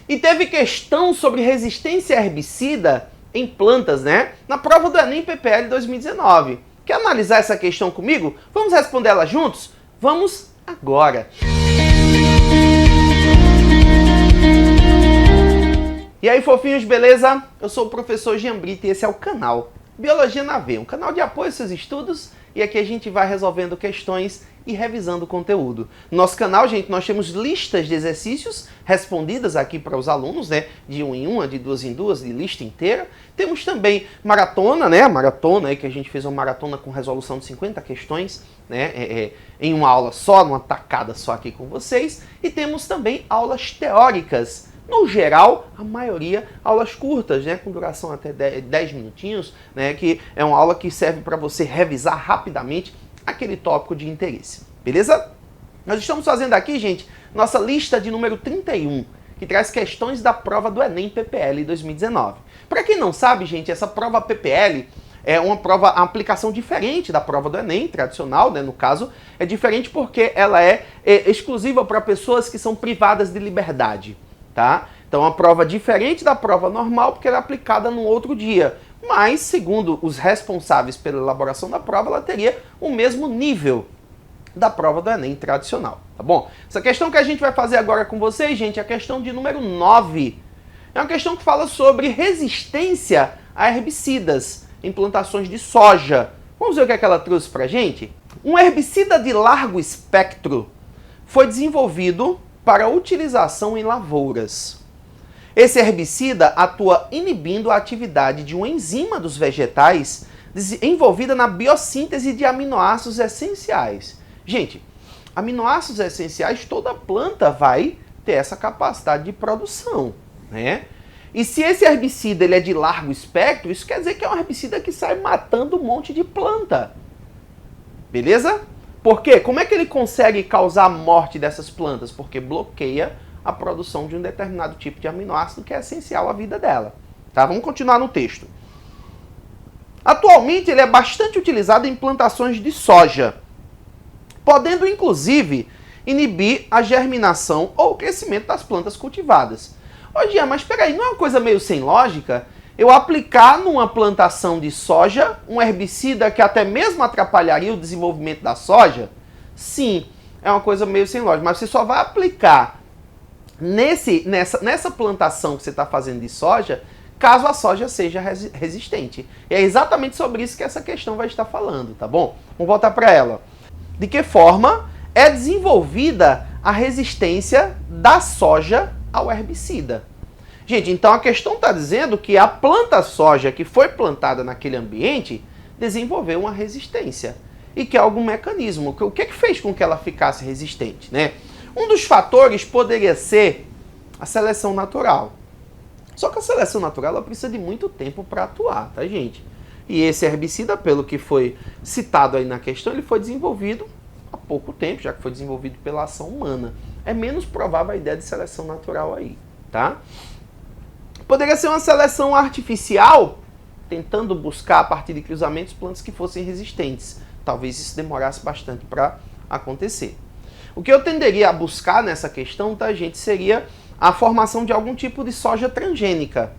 E teve questão sobre resistência a herbicida em plantas, né? Na prova do Enem PPL 2019. Quer analisar essa questão comigo? Vamos responder ela juntos? Vamos agora! E aí, fofinhos, beleza? Eu sou o professor Jean Brito e esse é o canal Biologia na Veia, um canal de apoio aos seus estudos, e aqui a gente vai resolvendo questões e revisando o conteúdo. No nosso canal, gente, nós temos listas de exercícios respondidas aqui para os alunos, né? De 1 em 1, de 2 em 2, de lista inteira. Temos também maratona, né? Maratona aí que a gente fez uma maratona com resolução de 50 questões, né? Em uma aula só, numa tacada só aqui com vocês. E temos também aulas teóricas. No geral, a maioria aulas curtas, né, com duração até 10 minutinhos, né, que é uma aula que serve para você revisar rapidamente aquele tópico de interesse, beleza? Nós estamos fazendo aqui, gente, nossa lista de número 31, que traz questões da prova do Enem PPL 2019. Para quem não sabe, gente, essa prova PPL é uma prova, a aplicação diferente da prova do Enem, tradicional, né, no caso, é diferente porque ela é exclusiva para pessoas que são privadas de liberdade. Tá? Então, é uma prova diferente da prova normal, porque ela é aplicada num outro dia. Mas, segundo os responsáveis pela elaboração da prova, ela teria o mesmo nível da prova do Enem tradicional, tá bom? Essa questão que a gente vai fazer agora com vocês, gente, é a questão de número 9. É uma questão que fala sobre resistência a herbicidas em plantações de soja. Vamos ver o que é que ela trouxe pra gente? Um herbicida de largo espectro foi desenvolvido para utilização em lavouras. Esse herbicida atua inibindo a atividade de uma enzima dos vegetais envolvida na biossíntese de aminoácidos essenciais. Gente, aminoácidos essenciais toda planta vai ter essa capacidade de produção, né? E se esse herbicida ele é de largo espectro, isso quer dizer que é um herbicida que sai matando um monte de planta. Beleza? Por quê? Como é que ele consegue causar a morte dessas plantas? Porque bloqueia a produção de um determinado tipo de aminoácido que é essencial à vida dela. Tá? Vamos continuar no texto. Atualmente ele é bastante utilizado em plantações de soja, podendo inclusive inibir a germinação ou o crescimento das plantas cultivadas. Ô Jean, mas espera aí, não é uma coisa meio sem lógica? Eu aplicar numa plantação de soja um herbicida que até mesmo atrapalharia o desenvolvimento da soja? Sim, é uma coisa meio sem lógica, mas você só vai aplicar nessa plantação que você está fazendo de soja, caso a soja seja resistente. E é exatamente sobre isso que essa questão vai estar falando, tá bom? Vamos voltar para ela. De que forma é desenvolvida a resistência da soja ao herbicida? Gente, então a questão está dizendo que a planta soja que foi plantada naquele ambiente desenvolveu uma resistência e que é algum mecanismo. O que fez com que ela ficasse resistente, né? Um dos fatores poderia ser a seleção natural. Só que a seleção natural ela precisa de muito tempo para atuar, tá, gente? E esse herbicida, pelo que foi citado aí na questão, ele foi desenvolvido há pouco tempo, já que foi desenvolvido pela ação humana. É menos provável a ideia de seleção natural aí, tá? Poderia ser uma seleção artificial, tentando buscar a partir de cruzamentos plantas que fossem resistentes. Talvez isso demorasse bastante para acontecer. O que eu tenderia a buscar nessa questão, tá, gente, seria a formação de algum tipo de soja transgênica,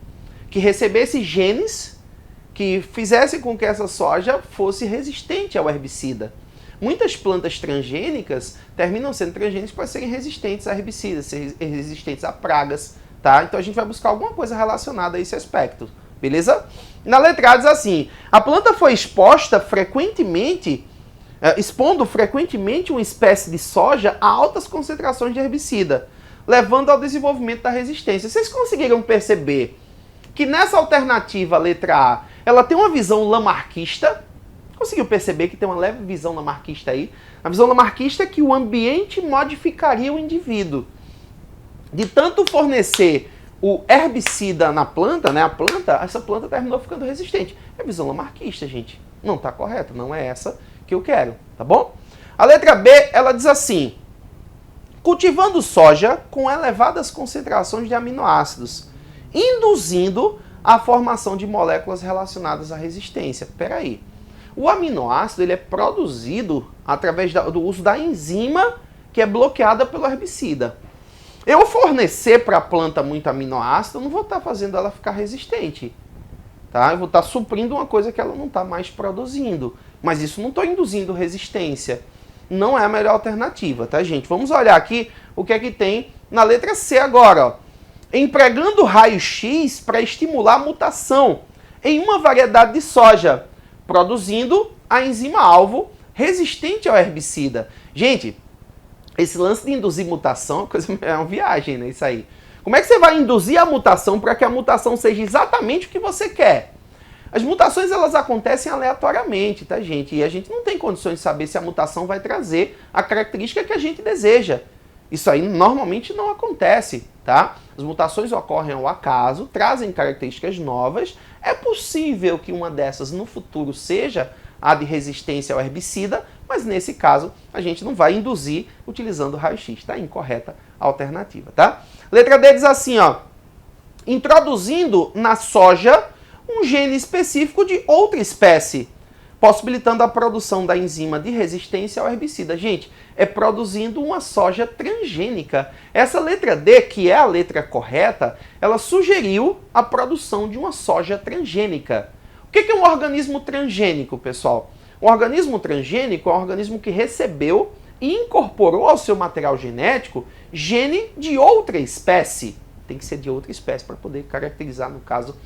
que recebesse genes que fizessem com que essa soja fosse resistente ao herbicida. Muitas plantas transgênicas terminam sendo transgênicas para serem resistentes a herbicidas, serem resistentes a pragas. Tá? Então a gente vai buscar alguma coisa relacionada a esse aspecto, beleza? Na letra A diz assim: a planta foi expondo frequentemente uma espécie de soja a altas concentrações de herbicida, levando ao desenvolvimento da resistência. Vocês conseguiram perceber que nessa alternativa, letra A, ela tem uma visão lamarquista? Conseguiu perceber que tem uma leve visão lamarquista aí? A visão lamarquista é que o ambiente modificaria o indivíduo. De tanto fornecer o herbicida na planta, né, essa planta terminou ficando resistente. É visão lamarquista, gente. Não está correta, não é essa que eu quero, tá bom? A letra B, ela diz assim: cultivando soja com elevadas concentrações de aminoácidos, induzindo a formação de moléculas relacionadas à resistência. Espera aí. O aminoácido ele é produzido através do uso da enzima que é bloqueada pelo herbicida. Eu fornecer para a planta muito aminoácido, eu não vou estar fazendo ela ficar resistente. Tá? Eu vou estar suprindo uma coisa que ela não está mais produzindo. Mas isso não estou induzindo resistência. Não é a melhor alternativa, tá, gente? Vamos olhar aqui o que é que tem na letra C agora. Ó. Empregando raio-x para estimular a mutação em uma variedade de soja, produzindo a enzima-alvo resistente ao herbicida. Gente, esse lance de induzir mutação é uma viagem, né? Isso aí. Como é que você vai induzir a mutação para que a mutação seja exatamente o que você quer? As mutações, elas acontecem aleatoriamente, tá, gente? E a gente não tem condições de saber se a mutação vai trazer a característica que a gente deseja. Isso aí normalmente não acontece, tá? As mutações ocorrem ao acaso, trazem características novas. É possível que uma dessas no futuro seja a de resistência ao herbicida, mas nesse caso a gente não vai induzir utilizando raio-x, tá? Incorreta a alternativa, tá? Letra D diz assim, ó, introduzindo na soja um gene específico de outra espécie, possibilitando a produção da enzima de resistência ao herbicida. Gente, é produzindo uma soja transgênica. Essa letra D, que é a letra correta, ela sugeriu a produção de uma soja transgênica. O que é um organismo transgênico, pessoal? Um organismo transgênico é um organismo que recebeu e incorporou ao seu material genético gene de outra espécie. Tem que ser de outra espécie para poder caracterizar, no caso,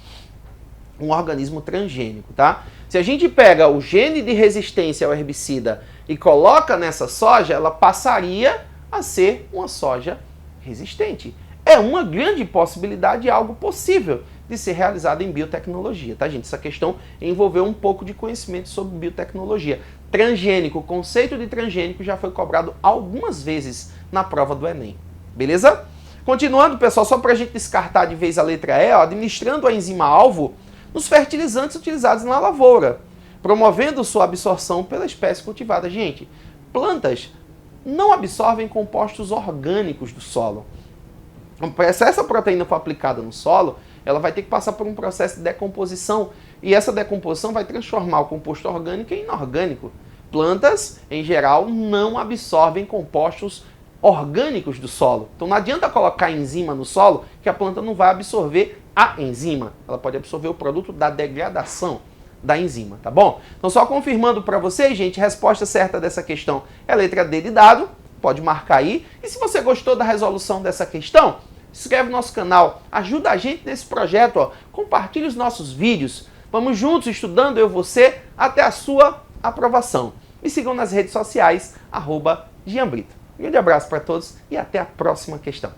um organismo transgênico, tá? Se a gente pega o gene de resistência ao herbicida e coloca nessa soja, ela passaria a ser uma soja resistente. É uma grande possibilidade, algo possível de ser realizado em biotecnologia, tá, gente? Essa questão envolveu um pouco de conhecimento sobre biotecnologia. Transgênico, o conceito de transgênico já foi cobrado algumas vezes na prova do Enem, beleza? Continuando, pessoal, só para a gente descartar de vez a letra E, ó, administrando a enzima-alvo nos fertilizantes utilizados na lavoura, promovendo sua absorção pela espécie cultivada. Gente, plantas não absorvem compostos orgânicos do solo. Se essa proteína for aplicada no solo, ela vai ter que passar por um processo de decomposição, e essa decomposição vai transformar o composto orgânico em inorgânico. Plantas, em geral, não absorvem compostos orgânicos do solo. Então não adianta colocar enzima no solo, que a planta não vai absorver a enzima. Ela pode absorver o produto da degradação da enzima, tá bom? Então só confirmando para vocês, gente, a resposta certa dessa questão é a letra D de dado, pode marcar aí. E se você gostou da resolução dessa questão, se inscreve no nosso canal, ajuda a gente nesse projeto, ó, compartilhe os nossos vídeos. Vamos juntos estudando, eu e você, até a sua aprovação. Me sigam nas redes sociais, @Jean Brito. Um grande abraço para todos e até a próxima questão.